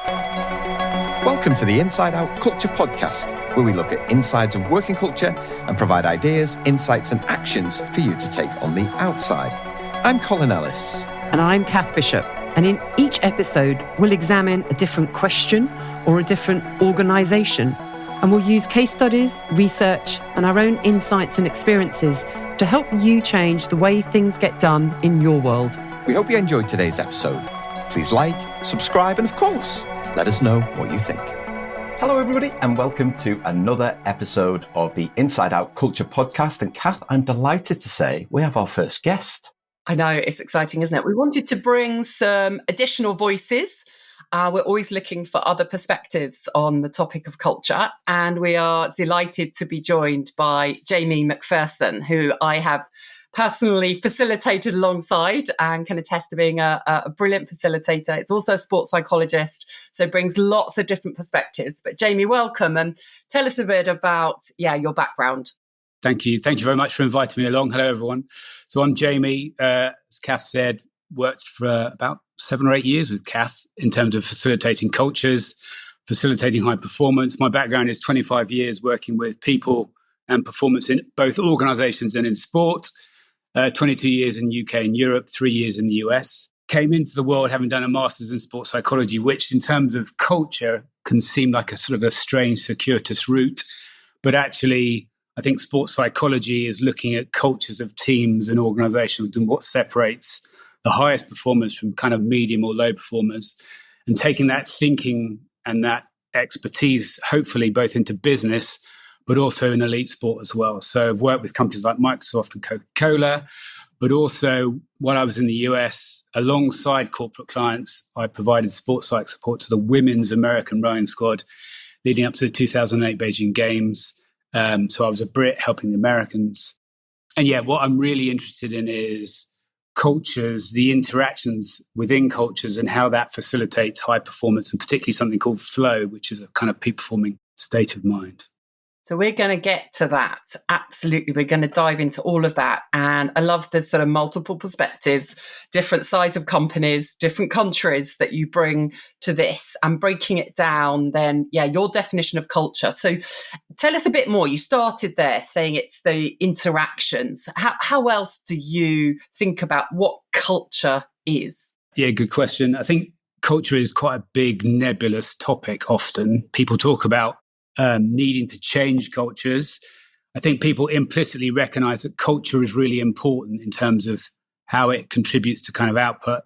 Welcome to the Inside Out Culture Podcast, where we look at insides of working culture and provide ideas, insights and actions for you to take on the outside. I'm Colin Ellis. And I'm Kath Bishop. And in each episode, we'll examine a different question or a different organisation. And we'll use case studies, research and our own insights and experiences to help you change the way things get done in your world. We hope you enjoyed today's episode. Please like, subscribe and of course, let us know what you think. Hello, everybody, and welcome to another episode of the Inside Out Culture Podcast. And Kath, I'm delighted to say we have our first guest. I know, it's exciting, isn't it? We wanted to bring some additional voices. We're always looking for other perspectives on the topic of culture. And we are delighted to be joined by Jamie MacPherson, who I have personally facilitated alongside and can attest to being a brilliant facilitator. It's also a sports psychologist, so brings lots of different perspectives. But Jamie, welcome and tell us a bit about, your background. Thank you. Thank you very much for inviting me along. Hello, everyone. So I'm Jamie, as Kath said, worked for about 7 or 8 years with Kath in terms of facilitating cultures, facilitating high performance. My background is 25 years working with people and performance in both organisations and in sport. 22 years in UK and Europe, 3 years in the US. Came into the world having done a master's in sports psychology, which in terms of culture can seem like a sort of a strange, circuitous route. But actually, I think sports psychology is looking at cultures of teams and organizations and what separates the highest performers from kind of medium or low performers, and taking that thinking and that expertise, hopefully both into business, but also in elite sport as well. So I've worked with companies like Microsoft and Coca-Cola, but also while I was in the US, alongside corporate clients, I provided sports psych support to the women's American rowing squad leading up to the 2008 Beijing Games. So I was a Brit helping the Americans. And what I'm really interested in is cultures, the interactions within cultures and how that facilitates high performance, and particularly something called flow, which is a kind of peak performing state of mind. So we're going to get to that. Absolutely. We're going to dive into all of that. And I love the sort of multiple perspectives, different size of companies, different countries that you bring to this, and breaking it down then, your definition of culture. So tell us a bit more. You started there saying it's the interactions. How else do you think about what culture is? Yeah, good question. I think culture is quite a big nebulous topic often. People talk about needing to change cultures. I think people implicitly recognize that culture is really important in terms of how it contributes to kind of output.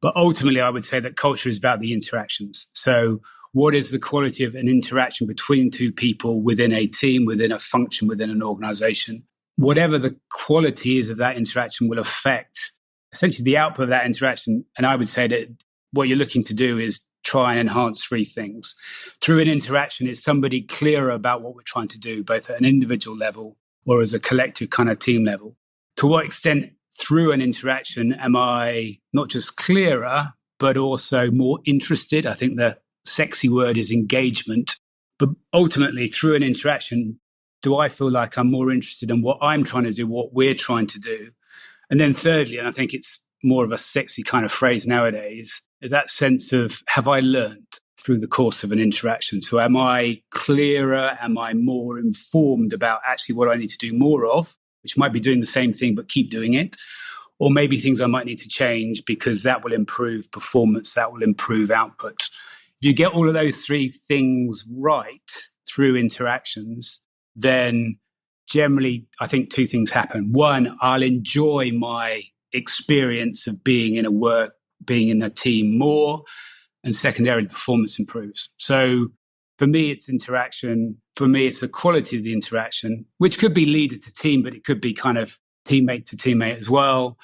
But ultimately, I would say that culture is about the interactions. So what is the quality of an interaction between two people within a team, within a function, within an organization? Whatever the quality is of that interaction will affect essentially the output of that interaction. And I would say that what you're looking to do is try and enhance 3 things. Through an interaction, is somebody clearer about what we're trying to do, both at an individual level or as a collective kind of team level? To what extent through an interaction am I not just clearer, but also more interested? I think the sexy word is engagement. But ultimately, through an interaction, do I feel like I'm more interested in what I'm trying to do, what we're trying to do? And then thirdly, and I think it's more of a sexy kind of phrase nowadays, is that sense of, have I learned through the course of an interaction? So am I clearer? Am I more informed about actually what I need to do more of, which might be doing the same thing, but keep doing it? Or maybe things I might need to change because that will improve performance, that will improve output. If you get all of those 3 things right through interactions, then generally I think 2 things happen. One, I'll enjoy my experience of being in a team more, and secondarily performance improves. So for me, it's interaction. For me, it's the quality of the interaction, which could be leader to team, but it could be kind of teammate to teammate as well.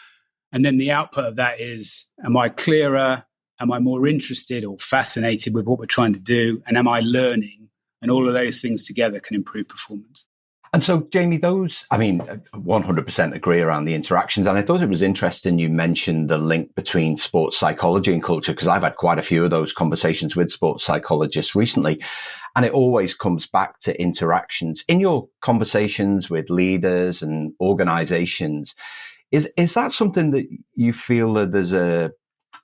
And then the output of that is, am I clearer? Am I more interested or fascinated with what we're trying to do? And am I learning? And all of those things together can improve performance. And so, Jamie, 100% agree around the interactions. And I thought it was interesting you mentioned the link between sports psychology and culture, because I've had quite a few of those conversations with sports psychologists recently. And it always comes back to interactions. In your conversations with leaders and organizations, is that something that you feel that there's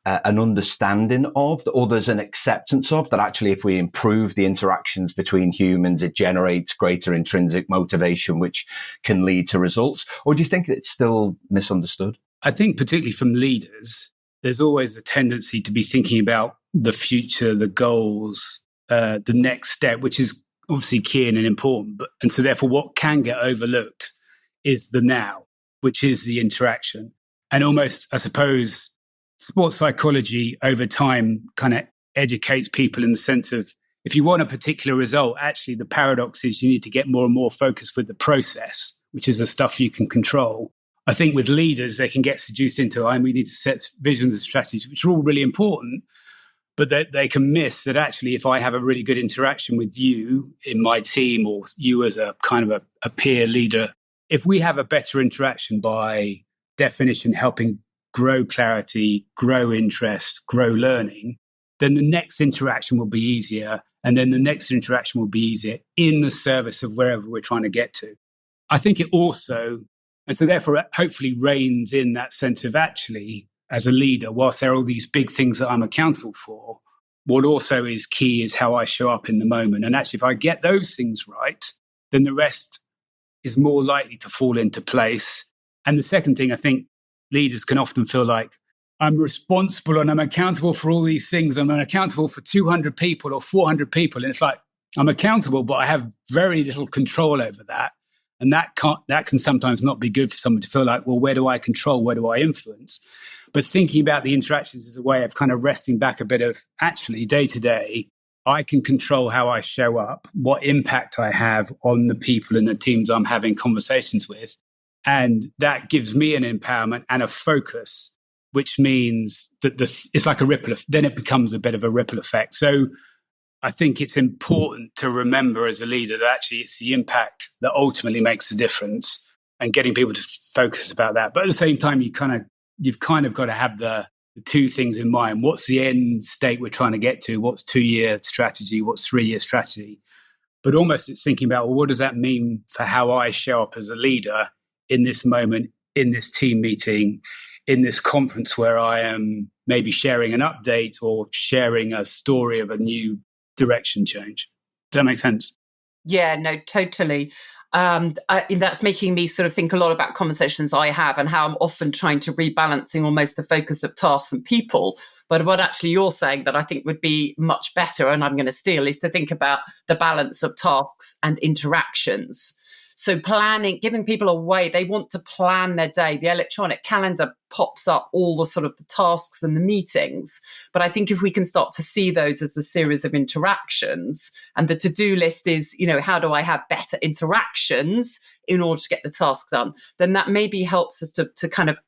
an understanding of, or there's an acceptance of, that actually if we improve the interactions between humans, it generates greater intrinsic motivation, which can lead to results? Or do you think it's still misunderstood? I think particularly from leaders, there's always a tendency to be thinking about the future, the goals, the next step, which is obviously key and important. And so therefore what can get overlooked is the now, which is the interaction. And almost, I suppose, sports psychology over time kind of educates people in the sense of, if you want a particular result, actually the paradox is you need to get more and more focused with the process, which is the stuff you can control. I think with leaders, they can get seduced into, we need to set visions and strategies, which are all really important, but they can miss that actually if I have a really good interaction with you in my team, or you as a kind of a peer leader, if we have a better interaction, by definition helping grow clarity, grow interest, grow learning, then the next interaction will be easier. And then the next interaction will be easier in the service of wherever we're trying to get to. I think it also, and so therefore it hopefully reins in that sense of, actually, as a leader, whilst there are all these big things that I'm accountable for, what also is key is how I show up in the moment. And actually, if I get those things right, then the rest is more likely to fall into place. And the second thing, I think leaders can often feel like, I'm responsible and I'm accountable for all these things. I'm accountable for 200 people or 400 people. And it's like, I'm accountable, but I have very little control over that. And that can sometimes not be good for someone to feel like, well, where do I control? Where do I influence? But thinking about the interactions as a way of kind of resting back a bit of, actually, day to day, I can control how I show up, what impact I have on the people and the teams I'm having conversations with. And that gives me an empowerment and a focus, which means that it's like a ripple. Then it becomes a bit of a ripple effect. So I think it's important to remember as a leader that actually it's the impact that ultimately makes the difference, and getting people to focus about that. But at the same time, you've kind of got to have the two things in mind. What's the end state we're trying to get to? What's 2-year strategy? What's 3-year strategy? But almost it's thinking about, well, what does that mean for how I show up as a leader in this moment, in this team meeting, in this conference where I am maybe sharing an update or sharing a story of a new direction change. Does that make sense? Yeah, no, totally. That's making me sort of think a lot about conversations I have and how I'm often trying to rebalancing almost the focus of tasks and people. But what actually you're saying that I think would be much better, and I'm going to steal, is to think about the balance of tasks and interactions. So planning, giving people a way, they want to plan their day. The electronic calendar pops up all the sort of the tasks and the meetings. But I think if we can start to see those as a series of interactions, and the to-do list is, how do I have better interactions in order to get the task done, then that maybe helps us to kind of,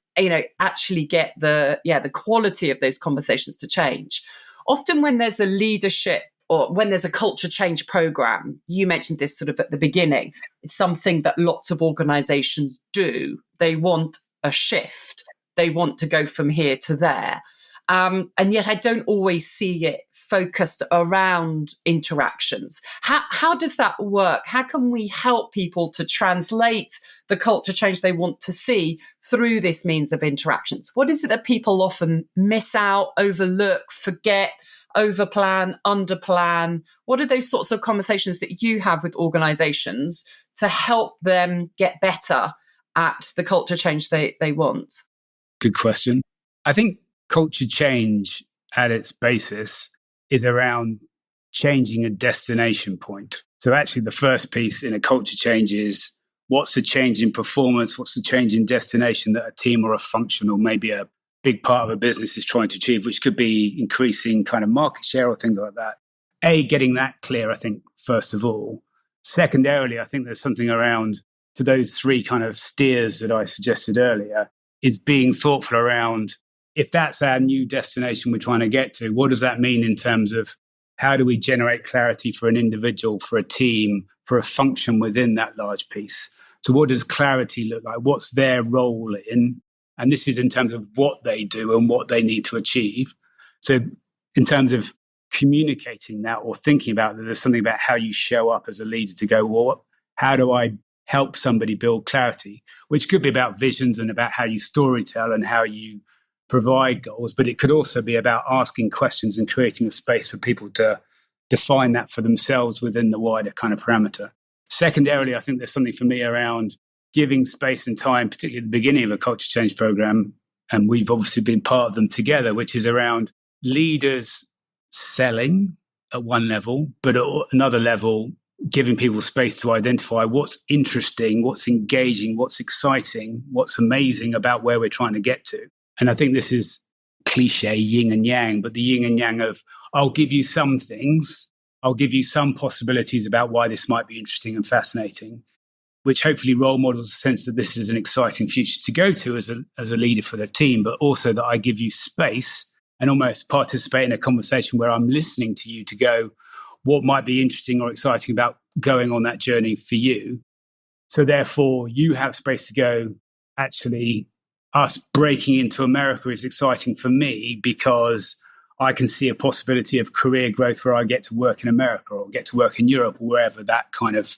actually get the quality of those conversations to change. Often when there's a leadership or when there's a culture change program, you mentioned this sort of at the beginning, it's something that lots of organizations do. They want a shift. They want to go from here to there. And yet I don't always see it focused around interactions. How does that work? How can we help people to translate the culture change they want to see through this means of interactions? What is it that people often miss out, overlook, forget, overplan, underplan? What are those sorts of conversations that you have with organizations to help them get better at the culture change they want? Good question. I think culture change at its basis is around changing a destination point. So actually the first piece in a culture change is, what's the change in performance? What's the change in destination that a team or a function or maybe a big part of a business is trying to achieve, which could be increasing kind of market share or things like that. Getting that clear, I think, first of all. Secondarily, I think there's something around, to those three kind of steers that I suggested earlier, is being thoughtful around, if that's our new destination we're trying to get to, what does that mean in terms of how do we generate clarity for an individual, for a team, for a function within that large piece? So what does clarity look like? What's their role in? And this is in terms of what they do and what they need to achieve. So in terms of communicating that or thinking about that, there's something about how you show up as a leader to go, well, how do I help somebody build clarity? Which could be about visions and about how you storytell and how you provide goals, but it could also be about asking questions and creating a space for people to define that for themselves within the wider kind of parameter. Secondarily, I think there's something for me around giving space and time, particularly at the beginning of a culture change program, and we've obviously been part of them together, which is around leaders selling at one level, but at another level, giving people space to identify what's interesting, what's engaging, what's exciting, what's amazing about where we're trying to get to. And I think this is cliche yin and yang, but the yin and yang of, I'll give you some things, I'll give you some possibilities about why this might be interesting and fascinating, which hopefully role models a sense that this is an exciting future to go to as a leader for the team, but also that I give you space and almost participate in a conversation where I'm listening to you to go, what might be interesting or exciting about going on that journey for you. So therefore, you have space to go, actually, us breaking into America is exciting for me because I can see a possibility of career growth where I get to work in America or get to work in Europe or wherever that kind of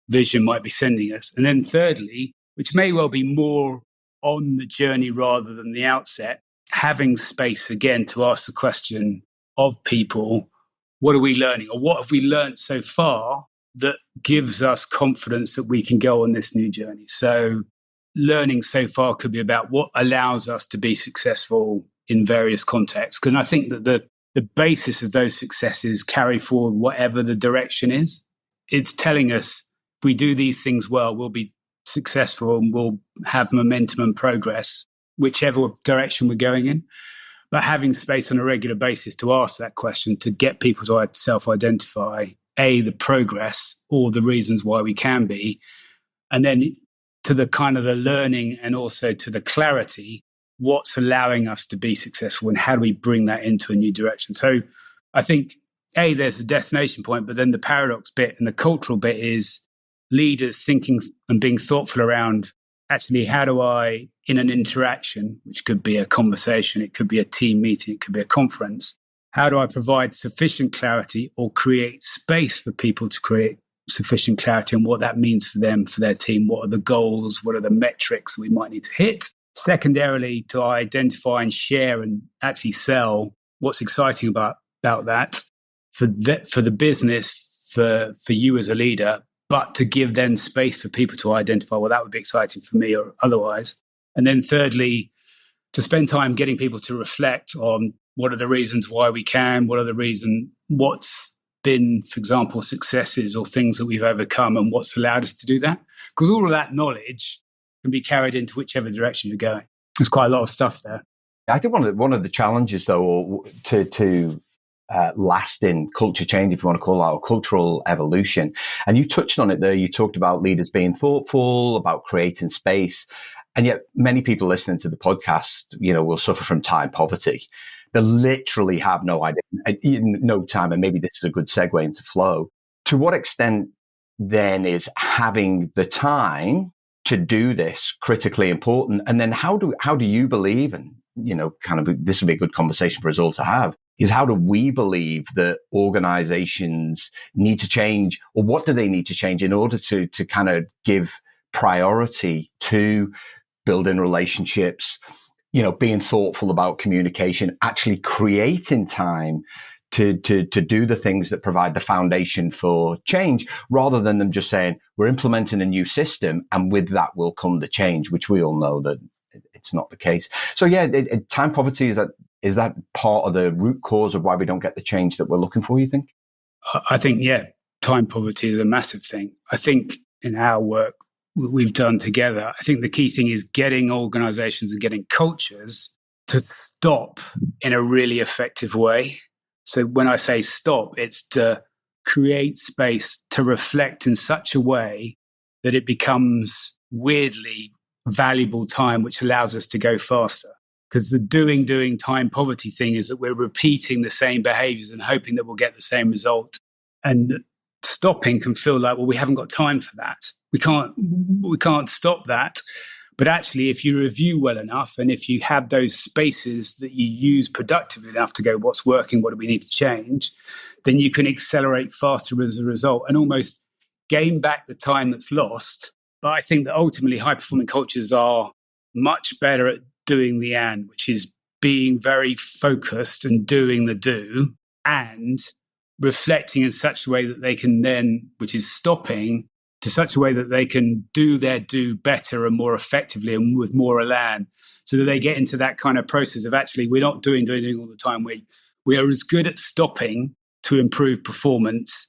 vision might be sending us. And then thirdly, which may well be more on the journey rather than the outset, having space again to ask the question of people, what are we learning or what have we learned so far that gives us confidence that we can go on this new journey? So learning so far could be about what allows us to be successful in various contexts. And I think that the basis of those successes carry forward whatever the direction is. It's telling us if we do these things well, we'll be successful and we'll have momentum and progress, whichever direction we're going in. But having space on a regular basis to ask that question, to get people to self-identify, the progress or the reasons why we can be, and then to the kind of the learning and also to the clarity, what's allowing us to be successful and how do we bring that into a new direction? So I think, there's a destination point, but then the paradox bit and the cultural bit is leaders thinking and being thoughtful around, actually, how do I, in an interaction, which could be a conversation, it could be a team meeting, it could be a conference, how do I provide sufficient clarity or create space for people to create sufficient clarity on what that means for them, for their team? What are the goals? What are the metrics we might need to hit? Secondarily, to identify and share and actually sell what's exciting about that for the business, for you as a leader, but to give then space for people to identify, well, that would be exciting for me or otherwise. And then thirdly, to spend time getting people to reflect on what are the reasons why we can, what's been, for example, successes or things that we've overcome and what's allowed us to do that. Because all of that knowledge can be carried into whichever direction you're going. There's quite a lot of stuff there. I think one of the challenges, though, to lasting culture change, if you want to call it, or cultural evolution, and you touched on it there. You talked about leaders being thoughtful, about creating space, and yet many people listening to the podcast, will suffer from time poverty. They literally have no idea, no time, and maybe this is a good segue into flow. To what extent then is having the time to do this critically important? And then how do you believe, and this would be a good conversation for us all to have, is how do we believe that organizations need to change, or what do they need to change in order to kind of give priority to building relationships, being thoughtful about communication, actually creating time to do the things that provide the foundation for change, rather than them just saying, we're implementing a new system and with that will come the change, which we all know that it's not the case. So time poverty, is that part of the root cause of why we don't get the change that we're looking for, you think? I think, time poverty is a massive thing. I think in our work we've done together, I think the key thing is getting organizations and getting cultures to stop in a really effective way. So when I say stop, it's to create space to reflect in such a way that it becomes weirdly valuable time, which allows us to go faster. Because the doing time poverty thing is that we're repeating the same behaviors and hoping that we'll get the same result. And stopping can feel like, well, we haven't got time for that. We can't stop that. But actually, if you review well enough, and if you have those spaces that you use productively enough to go, what's working, what do we need to change, then you can accelerate faster as a result and almost gain back the time that's lost. But I think that ultimately high-performing cultures are much better at doing the and, which is being very focused and doing the do and reflecting in such a way that they can then, which is stopping, to such a way that they can do their do better and more effectively and with more elan, so that they get into that kind of process of actually we're not doing all the time. We are as good at stopping to improve performance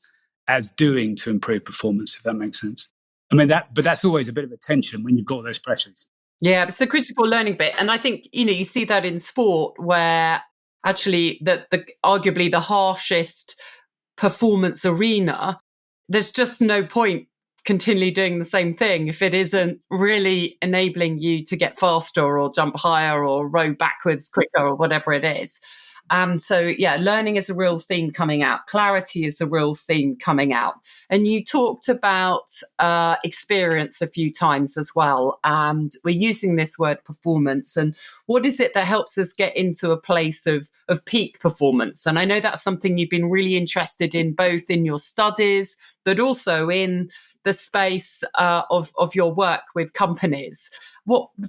as doing to improve performance, if that makes sense. I mean, but that's always a bit of a tension when you've got those pressures. Yeah, it's the critical learning bit. And I think, you see that in sport where actually the arguably the harshest performance arena, there's just no point continually doing the same thing if it isn't really enabling you to get faster or jump higher or row backwards quicker or whatever it is. So yeah, learning is a real theme coming out. Clarity is a real theme coming out. And you talked about experience a few times as well. And we're using this word performance. And what is it that helps us get into a place of peak performance? And I know that's something you've been really interested in, both in your studies, but also in the space of your work with companies.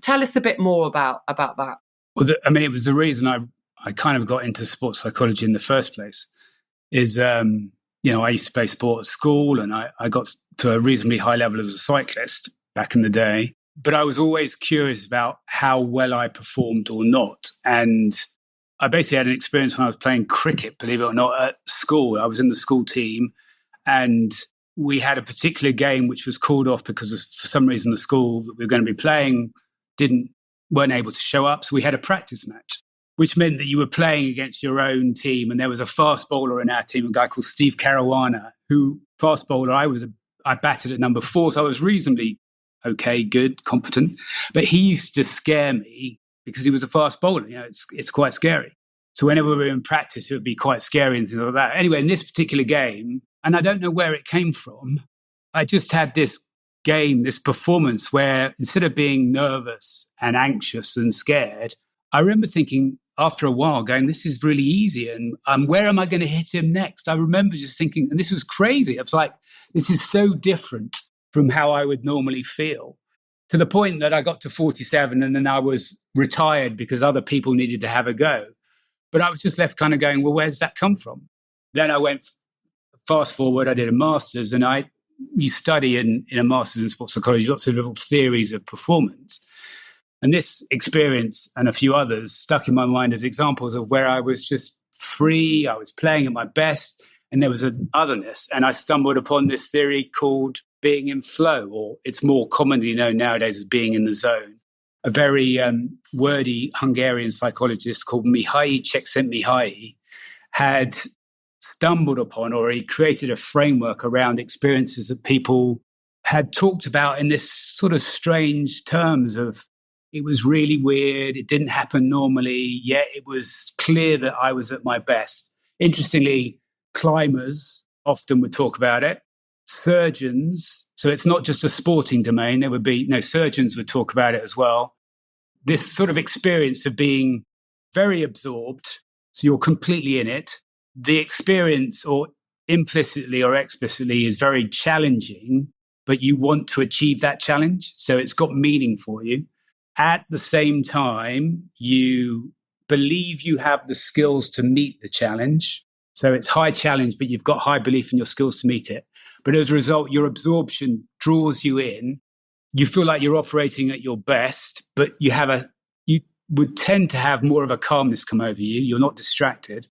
Tell us a bit more about that. Well, it was the reason I kind of got into sports psychology in the first place. Is I used to play sport at school, and I got to a reasonably high level as a cyclist back in the day. But I was always curious about how well I performed or not. And I basically had an experience when I was playing cricket, believe it or not, at school. I was in the school team, and we had a particular game which was called off because for some reason the school that we were going to be playing weren't able to show up. So we had a practice match, which meant that you were playing against your own team. And there was a fast bowler in our team, a guy called Steve Caruana, who fast bowler, I batted at number 4. So I was reasonably okay, good, competent. But he used to scare me because he was a fast bowler. It's quite scary. So whenever we were in practice, it would be quite scary and things like that. Anyway, in this particular game, and I don't know where it came from, I just had this performance where instead of being nervous and anxious and scared, I remember thinking after a while going, this is really easy. And where am I going to hit him next? I remember just thinking, and this was crazy. I was like, this is so different from how I would normally feel, to the point that I got to 47 and then I was retired because other people needed to have a go. But I was just left kind of going, well, where's that come from? Then I went fast forward, I did a master's, and you study in a master's in sports psychology, lots of little theories of performance. And this experience and a few others stuck in my mind as examples of where I was just free, I was playing at my best, and there was an otherness. And I stumbled upon this theory called being in flow, or it's more commonly known nowadays as being in the zone. A very wordy Hungarian psychologist called Mihaly Csikszentmihalyi had stumbled upon, or he created a framework around experiences that people had talked about in this sort of strange terms of, it was really weird, it didn't happen normally, yet it was clear that I was at my best. Interestingly, climbers often would talk about it. Surgeons, so it's not just a sporting domain, there would be, surgeons would talk about it as well. This sort of experience of being very absorbed, so you're completely in it. The experience, or implicitly or explicitly, is very challenging, but you want to achieve that challenge. So it's got meaning for you. At the same time, you believe you have the skills to meet the challenge. So it's high challenge, but you've got high belief in your skills to meet it. But as a result, your absorption draws you in. You feel like you're operating at your best, but you would tend to have more of a calmness come over you. You're not distracted.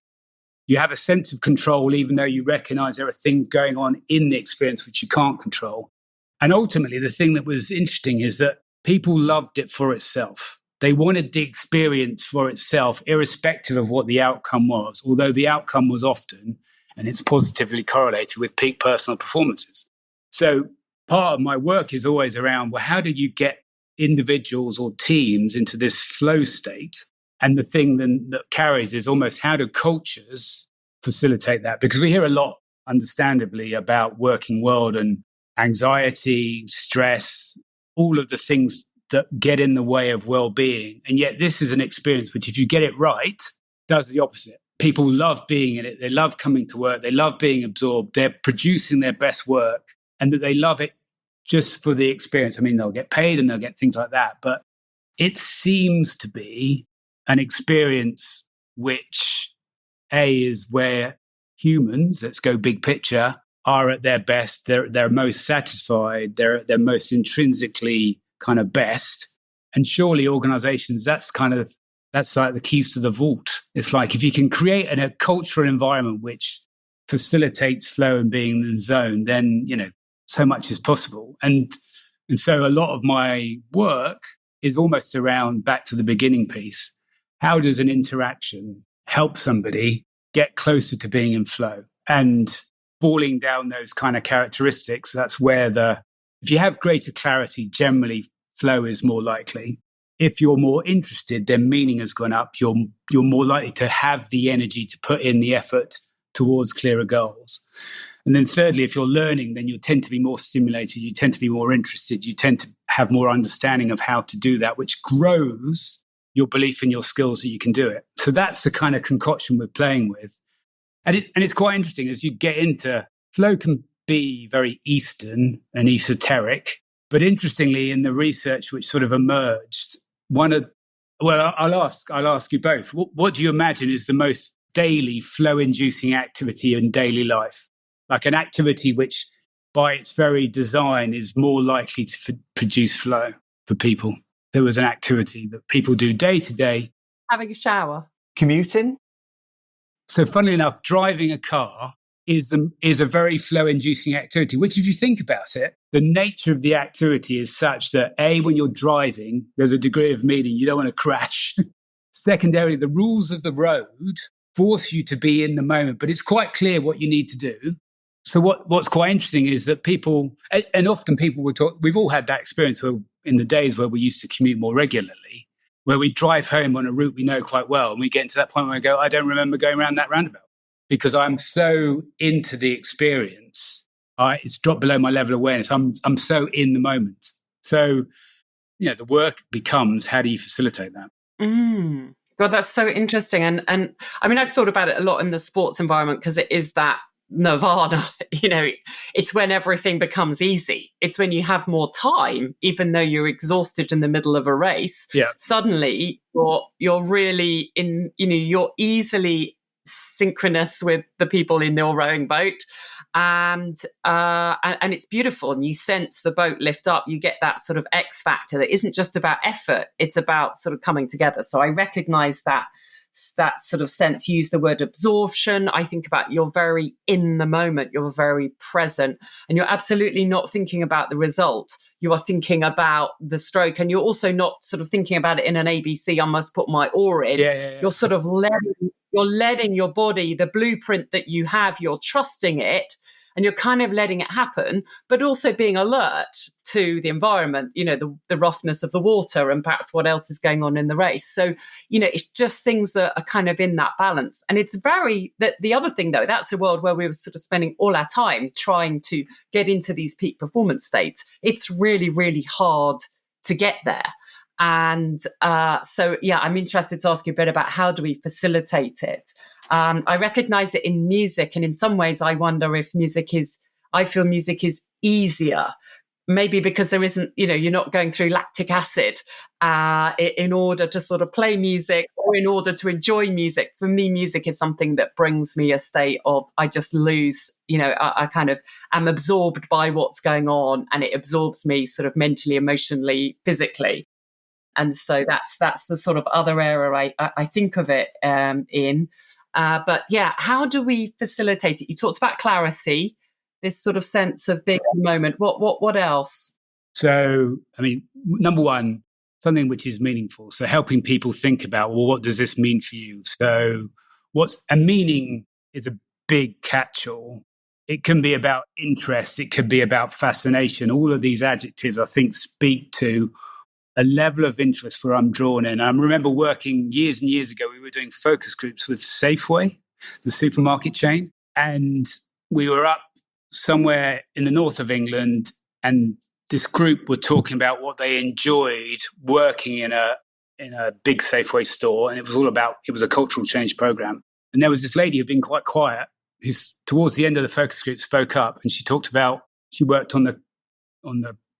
You have a sense of control, even though you recognize there are things going on in the experience which you can't control. And ultimately, the thing that was interesting is that people loved it for itself. They wanted the experience for itself, irrespective of what the outcome was, although the outcome was often, and it's positively correlated with peak personal performances. So part of my work is always around, well, how do you get individuals or teams into this flow state? And the thing then that carries is almost, how do cultures facilitate that? Because we hear a lot, understandably, about working world and anxiety, stress, all of the things that get in the way of well-being. And yet this is an experience which, if you get it right, does the opposite. People love being in it. They love coming to work. They love being absorbed. They're producing their best work, and that they love it just for the experience. I mean, they'll get paid and they'll get things like that. But it seems to be, an experience which is where humans, let's go big picture, are at their best. They're most satisfied. They're most intrinsically kind of best. And surely organizations, that's like the keys to the vault. It's like if you can create a cultural environment which facilitates flow and being in the zone, then, so much is possible. And so a lot of my work is almost around back to the beginning piece. How does an interaction help somebody get closer to being in flow? And boiling down those kind of characteristics, that's where if you have greater clarity, generally flow is more likely. If you're more interested, then meaning has gone up. You're more likely to have the energy to put in the effort towards clearer goals. And then thirdly, if you're learning, then you tend to be more stimulated. You tend to be more interested. You tend to have more understanding of how to do that, which grows your belief in your skills that you can do it. So that's the kind of concoction we're playing with. And it's quite interesting as you get into flow can be very Eastern and esoteric. But interestingly, in the research which sort of emerged, I'll ask you both. What do you imagine is the most daily flow-inducing activity in daily life? Like an activity which, by its very design, is more likely to produce flow for people. There was an activity that people do day to day. Having a shower. Commuting. So funnily enough, driving a car is a very flow-inducing activity, which if you think about it, the nature of the activity is such that A, when you're driving, there's a degree of meaning. You don't want to crash. Secondarily, the rules of the road force you to be in the moment, but it's quite clear what you need to do. So what's quite interesting is that people, and often people will talk, we've all had that experience in the days where we used to commute more regularly, where we drive home on a route we know quite well, and we get to that point where we go, I don't remember going around that roundabout because I'm so into the experience. It's dropped below my level of awareness. I'm so in the moment. So, the work becomes, how do you facilitate that? God, that's so interesting. And I mean, I've thought about it a lot in the sports environment because it is that nirvana, it's when everything becomes easy. It's when you have more time, even though you're exhausted in the middle of a race. Yeah. Suddenly you're really in, you're easily synchronous with the people in your rowing boat. And it's beautiful. And you sense the boat lift up. You get that sort of X factor that isn't just about effort. It's about sort of coming together. So I recognize that sort of sense. You use the word absorption. I think about you're very in the moment. You're very present. And you're absolutely not thinking about the result. You are thinking about the stroke. And you're also not sort of thinking about it in an ABC, I must put my oar in. Yeah. You're sort of letting your body, the blueprint that you have, you're trusting it and you're kind of letting it happen, but also being alert to the environment, the roughness of the water and perhaps what else is going on in the race. So, it's just things that are kind of in that balance. And it's the other thing though, that's a world where we were sort of spending all our time trying to get into these peak performance states. It's really, really hard to get there. And I'm interested to ask you a bit about how do we facilitate it? I recognize it in music, and in some ways I wonder if I feel music is easier, maybe because there isn't, you're not going through lactic acid in order to sort of play music or in order to enjoy music. For me, music is something that brings me a state of, I just lose, I kind of am absorbed by what's going on, and it absorbs me sort of mentally, emotionally, physically. And so that's the sort of other area I think of it in. But yeah, how do we facilitate it? You talked about clarity, this sort of sense of being in the moment. What else? So, I mean, number one, something which is meaningful. So helping people think about, well, what does this mean for you? So meaning is a big catch-all. It can be about interest. It could be about fascination. All of these adjectives, I think, speak to a level of interest where I'm drawn in. I remember working years and years ago, we were doing focus groups with Safeway, the supermarket chain. And we were up somewhere in the north of England, and this group were talking about what they enjoyed working in a big Safeway store. And it was a cultural change program. And there was this lady who'd been quite quiet, who towards the end of the focus group spoke up, and she talked about, she worked on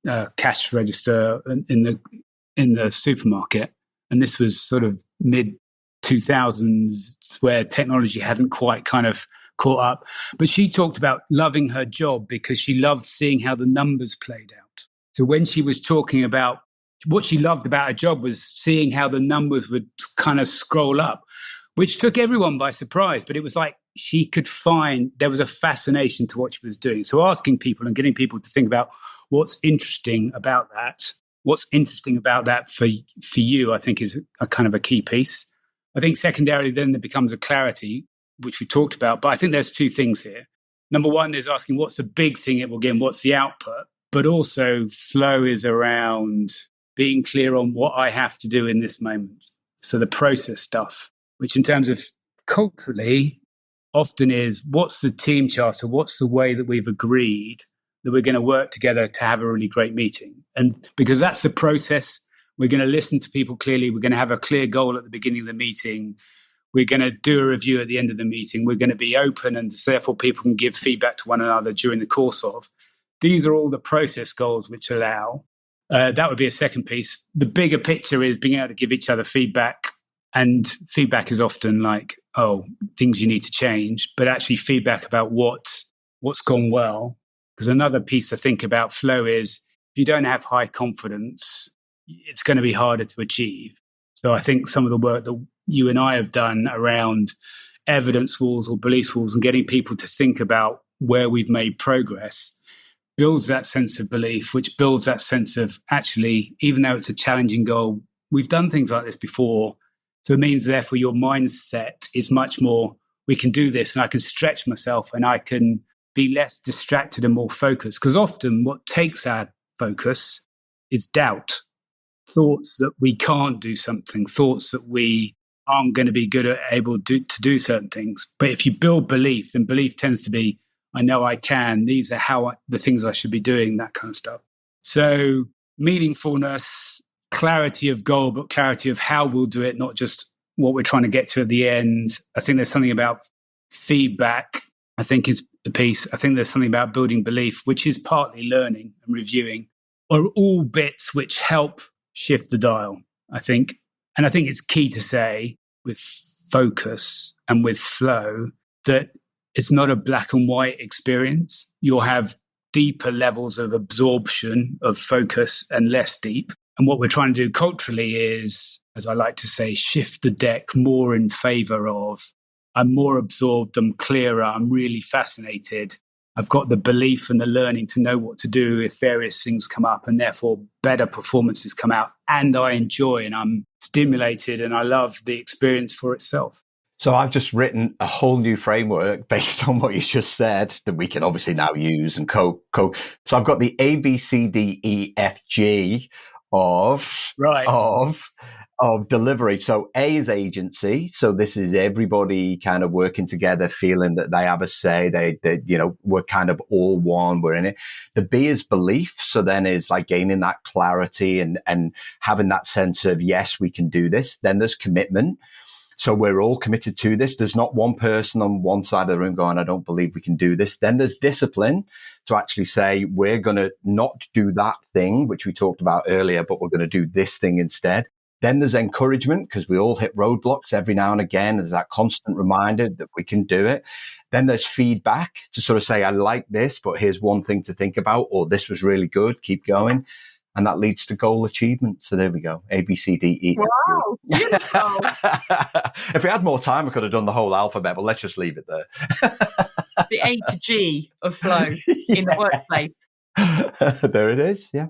the cash register in the supermarket. And this was sort of mid 2000s where technology hadn't quite kind of caught up. But she talked about loving her job because she loved seeing how the numbers played out. So when she was talking about what she loved about her job was seeing how the numbers would kind of scroll up, which took everyone by surprise. But it was like she could find, there was a fascination to what she was doing. So asking people and getting people to think about what's interesting about that. What's interesting about that for you, I think, is a kind of a key piece. I think secondarily, then there becomes a clarity, which we talked about. But I think there's two things here. Number one, there's asking what's the big thing it will give, what's the output? But also flow is around being clear on what I have to do in this moment. So the process stuff, which in terms of culturally often is what's the team charter? What's the way that we've agreed that we're going to work together to have a really great meeting? And because that's the process, we're going to listen to people clearly. We're going to have a clear goal at the beginning of the meeting. We're going to do a review at the end of the meeting. We're going to be open, and therefore people can give feedback to one another during the course of. These are all the process goals which allow. That would be a second piece. The bigger picture is being able to give each other feedback. And feedback is often like, oh, things you need to change, but actually feedback about what's gone well. Because another piece to think about flow is if you don't have high confidence, it's going to be harder to achieve. So I think some of the work that you and I have done around evidence walls or belief walls and getting people to think about where we've made progress builds that sense of belief, which builds that sense of actually, even though it's a challenging goal, we've done things like this before. So it means, therefore, your mindset is much more, we can do this and I can stretch myself and I can be less distracted and more focused. Because often what takes our focus is doubt, thoughts that we can't do something, thoughts that we aren't going to be good at able to do certain things. But if you build belief, then belief tends to be, I know I can. These are the things I should be doing, that kind of stuff. So meaningfulness, clarity of goal, but clarity of how we'll do it, not just what we're trying to get to at the end. I think there's something about feedback, I think is the piece. I think there's something about building belief, which is partly learning and reviewing, are all bits which help shift the dial, I think. And I think it's key to say with focus and with flow that it's not a black and white experience. You'll have deeper levels of absorption of focus and less deep. And what we're trying to do culturally is, as I like to say, shift the deck more in favor of, I'm more absorbed, I'm clearer, I'm really fascinated. I've got the belief and the learning to know what to do if various things come up, and therefore better performances come out. And I enjoy and I'm stimulated and I love the experience for itself. So I've just written a whole new framework based on what you just said that we can obviously now use and So I've got the A, B, C, D, E, F, G of delivery. So A is agency. So this is everybody kind of working together, feeling that they have a say. They we're kind of all one. We're in it. The B is belief. So then it's like gaining that clarity and having that sense of, yes, we can do this. Then there's commitment. So we're all committed to this. There's not one person on one side of the room going, I don't believe we can do this. Then there's discipline to actually say, we're going to not do that thing, which we talked about earlier, but we're going to do this thing instead. Then there's encouragement, because we all hit roadblocks every now and again. There's that constant reminder that we can do it. Then there's feedback to sort of say, I like this, but here's one thing to think about, or this was really good, keep going. And that leads to goal achievement. So there we go. A, B, C, D, E. Wow. Beautiful. If we had more time, I could have done the whole alphabet, but let's just leave it there. The A to G of flow in the workplace. There it is. Yeah.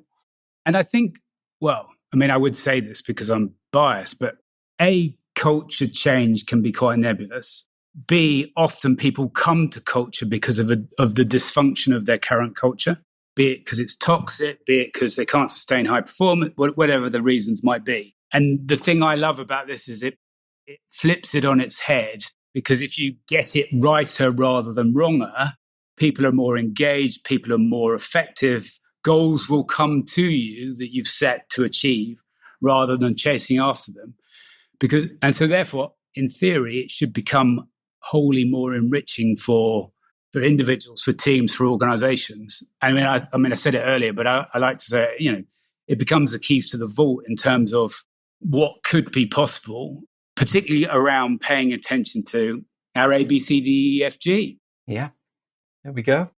And I think, I would say this because I'm biased, but A, culture change can be quite nebulous. B, often people come to culture because of the dysfunction of their current culture. Be it because it's toxic, be it because they can't sustain high performance, whatever the reasons might be. And the thing I love about this is it flips it on its head, because if you get it righter rather than wronger, people are more engaged, people are more effective, goals will come to you that you've set to achieve rather than chasing after them. And so therefore, in theory, it should become wholly more enriching for individuals, for teams, for organizations. I mean, I said it earlier, but I like to say, it becomes the keys to the vault in terms of what could be possible, particularly around paying attention to our A, B, C, D, E, F, G. Yeah, there we go.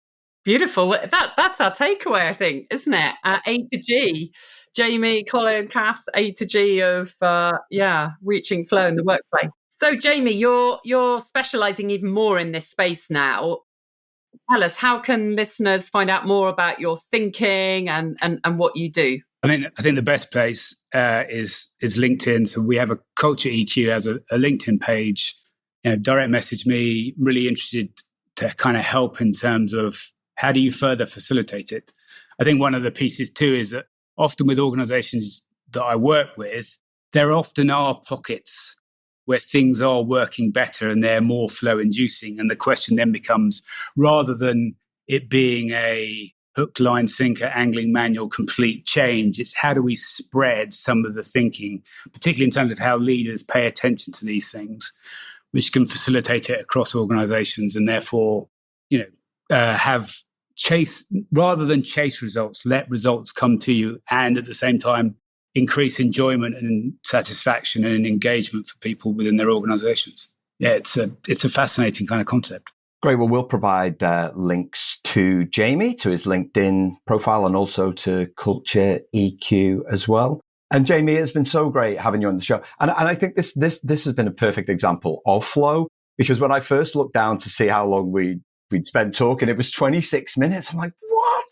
Beautiful. That's our takeaway, I think, isn't it? A to G. Jamie, Colin, Cass, A to G of reaching flow in the workplace. So, Jamie, you're specialising even more in this space now. Tell us, how can listeners find out more about your thinking and what you do? I think the best place is LinkedIn. So we have a Culture EQ as a LinkedIn page. Direct message me. Really interested to kind of help in terms of how do you further facilitate it. I think one of the pieces too is that often with organisations that I work with, there often are pockets where things are working better and they're more flow inducing. And the question then becomes, rather than it being a hook, line, sinker, angling manual, complete change, it's how do we spread some of the thinking, particularly in terms of how leaders pay attention to these things, which can facilitate it across organizations and therefore, have rather than chase results, let results come to you and at the same time, increase enjoyment and satisfaction and engagement for people within their organizations. Yeah, it's a fascinating kind of concept. Great. Well, we'll provide links to Jamie, to his LinkedIn profile, and also to Culture EQ as well. And Jamie, it's been so great having you on the show. And I think this has been a perfect example of flow, because when I first looked down to see how long we'd spent talking, it was 26 minutes. I'm like, what?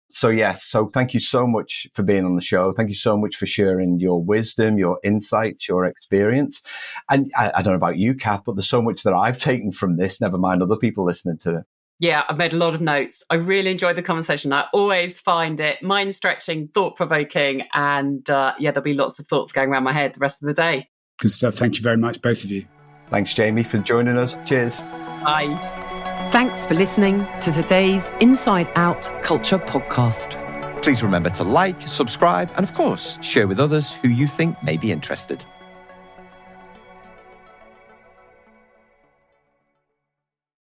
So yes. So thank you so much for being on the show. Thank you so much for sharing your wisdom, your insights, your experience. And I don't know about you, Kath, but there's so much that I've taken from this, never mind other people listening to it. Yeah, I've made a lot of notes. I really enjoyed the conversation. I always find it mind-stretching, thought-provoking, and there'll be lots of thoughts going around my head the rest of the day. Good stuff. Thank you very much, both of you. Thanks, Jamie, for joining us. Cheers. Bye. Thanks for listening to today's Inside Out Culture podcast. Please remember to like, subscribe, and of course, share with others who you think may be interested.